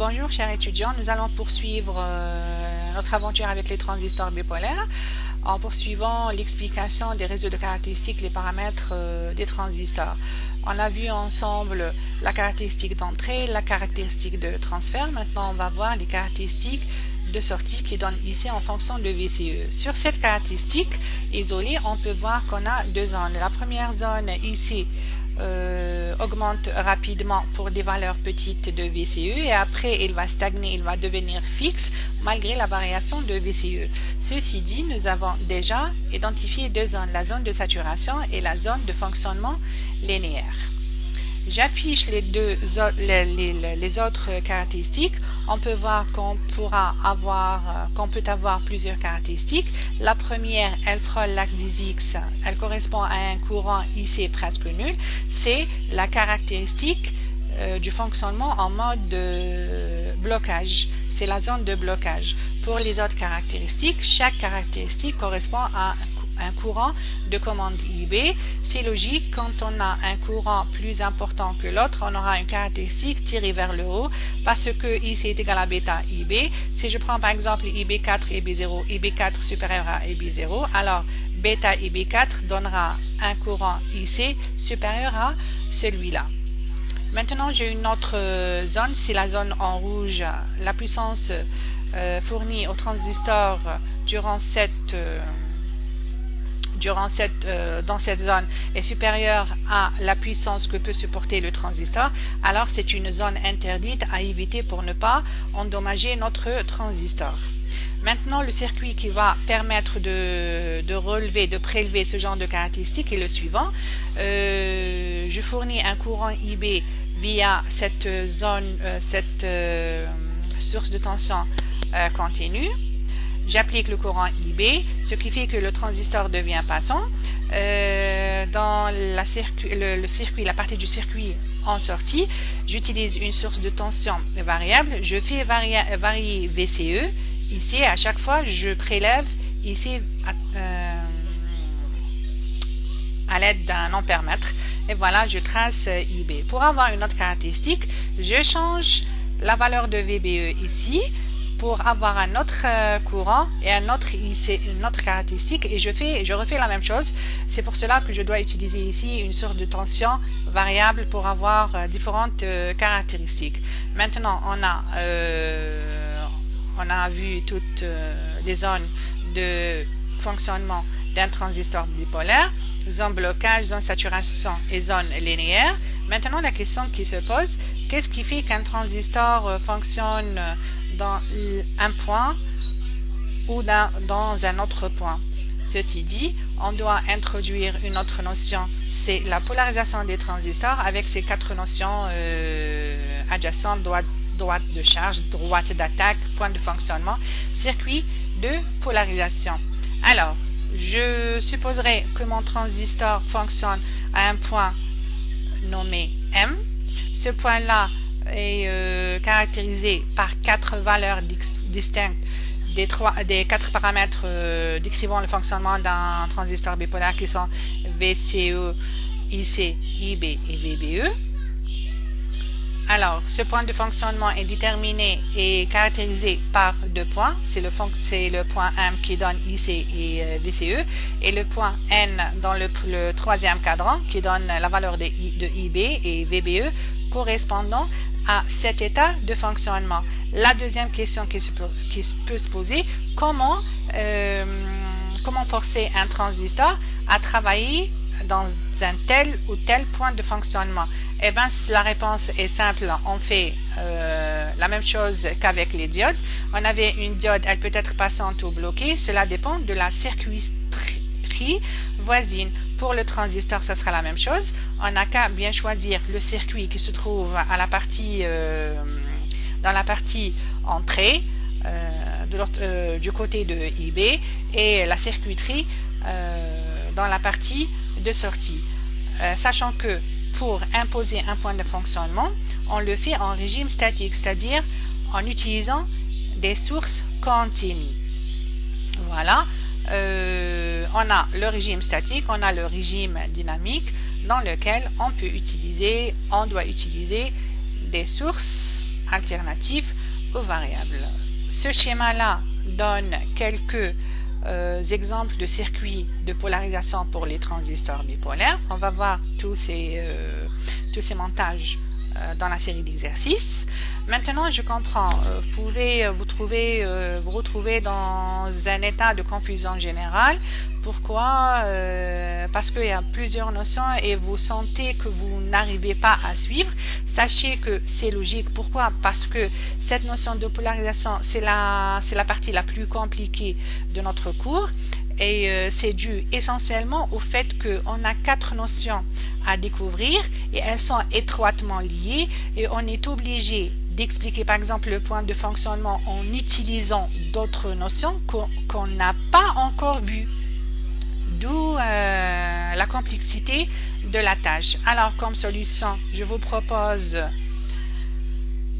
Bonjour chers étudiants, nous allons poursuivre notre aventure avec les transistors bipolaires en poursuivant l'explication des réseaux de caractéristiques, les paramètres des transistors. On a vu ensemble la caractéristique d'entrée, la caractéristique de transfert. Maintenant on va voir les caractéristiques de sortie qui donnent ici en fonction de VCE. Sur cette caractéristique isolée, on peut voir qu'on a deux zones. La première zone ici augmente rapidement pour des valeurs petites de VCE et après il va stagner, il va devenir fixe malgré la variation de VCE. Ceci dit, nous avons déjà identifié deux zones, la zone de saturation et la zone de fonctionnement linéaire. J'affiche les autres caractéristiques. On peut voir qu'on peut avoir plusieurs caractéristiques. La première, elle frôle l'axe des X. Elle correspond à un courant IC presque nul. C'est la caractéristique du fonctionnement en mode de blocage. C'est la zone de blocage. Pour les autres caractéristiques, chaque caractéristique correspond à un courant de commande IB. C'est logique, quand on a un courant plus important que l'autre, on aura une caractéristique tirée vers le haut parce que IC est égal à bêta IB. Si je prends par exemple IB4 et IB0, IB4 supérieur à IB0, alors bêta IB4 donnera un courant IC supérieur à celui-là. Maintenant, j'ai une autre zone, c'est la zone en rouge. La puissance fournie au transistor dans cette zone est supérieure à la puissance que peut supporter le transistor, alors c'est une zone interdite à éviter pour ne pas endommager notre transistor. Maintenant, le circuit qui va permettre de prélever ce genre de caractéristiques est le suivant. Je fournis un courant IB via cette source de tension continue. J'applique le courant IB, ce qui fait que le transistor devient passant. Dans la partie du circuit en sortie, j'utilise une source de tension variable. Je fais varier VCE. Ici, à chaque fois, je prélève ici à l'aide d'un ampèremètre. Et voilà, je trace IB. Pour avoir une autre caractéristique, je change la valeur de VBE ici pour avoir un autre courant et une autre caractéristique, et je refais la même chose. C'est pour cela que je dois utiliser ici une source de tension variable pour avoir différentes caractéristiques. Maintenant, on a vu toutes les zones de fonctionnement d'un transistor bipolaire, zone blocage, zone saturation et zone linéaire. Maintenant, la question qui se pose, qu'est-ce qui fait qu'un transistor fonctionne dans un point ou dans un autre point? Ceci dit, on doit introduire une autre notion, c'est la polarisation des transistors avec ces quatre notions adjacentes, droite de charge, droite d'attaque, point de fonctionnement, circuit de polarisation. Alors, je supposerai que mon transistor fonctionne à un point nommé M. Ce point-là est caractérisé par quatre valeurs distinctes des quatre paramètres décrivant le fonctionnement d'un transistor bipolaire qui sont VCE, IC, IB et VBE. Alors, ce point de fonctionnement est déterminé et caractérisé par deux points. C'est le point M qui donne IC et VCE et le point N dans le troisième cadran qui donne la valeur de IB et VBE correspondant à cet état de fonctionnement. La deuxième question qui peut se poser, comment forcer un transistor à travailler dans un tel ou tel point de fonctionnement? Eh bien, la réponse est simple. On fait la même chose qu'avec les diodes. On avait une diode, elle peut être passante ou bloquée. Cela dépend de la circuiterie voisine. Pour le transistor, ce sera la même chose. On n'a qu'à bien choisir le circuit qui se trouve à dans la partie entrée du côté de IB et la circuiterie dans la partie de sortie. Sachant que pour imposer un point de fonctionnement, on le fait en régime statique, c'est-à-dire en utilisant des sources continues. Voilà. On a le régime statique, on a le régime dynamique dans lequel on doit utiliser des sources alternative aux variables. Ce schéma-là donne quelques exemples de circuits de polarisation pour les transistors bipolaires. On va voir tous ces montages dans la série d'exercices. Maintenant, je comprends, vous pouvez vous retrouver dans un état de confusion générale. Pourquoi? Parce qu'il y a plusieurs notions et vous sentez que vous n'arrivez pas à suivre. Sachez que c'est logique. Pourquoi? Parce que cette notion de polarisation, c'est la partie la plus compliquée de notre cours. Et c'est dû essentiellement au fait qu'on a 4 notions à découvrir et elles sont étroitement liées et on est obligé d'expliquer par exemple le point de fonctionnement en utilisant d'autres notions qu'on n'a pas encore vues. D'où la complexité de la tâche. Alors comme solution, je vous propose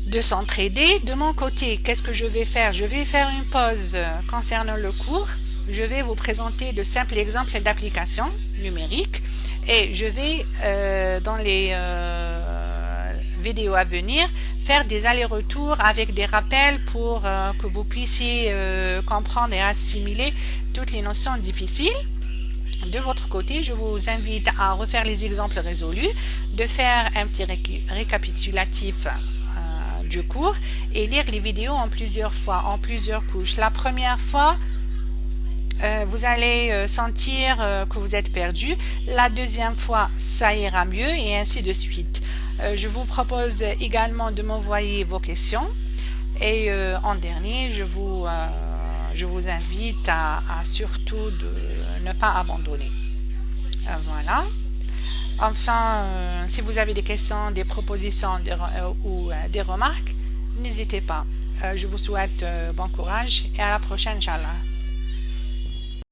de s'entraider. De mon côté, qu'est-ce que je vais faire? Je vais faire une pause concernant le cours. Je vais vous présenter de simples exemples d'applications numériques et je vais, dans les vidéos à venir, faire des allers-retours avec des rappels pour que vous puissiez comprendre et assimiler toutes les notions difficiles. De votre côté, je vous invite à refaire les exemples résolus, de faire un petit récapitulatif du cours et lire les vidéos en plusieurs fois, en plusieurs couches. La première fois, vous allez sentir que vous êtes perdu. La deuxième fois, ça ira mieux et ainsi de suite. Je vous propose également de m'envoyer vos questions et en dernier, je vous invite à surtout de ne pas abandonner. Voilà. Enfin, si vous avez des questions, des propositions ou des remarques, n'hésitez pas. Je vous souhaite bon courage et à la prochaine, Inch'Allah.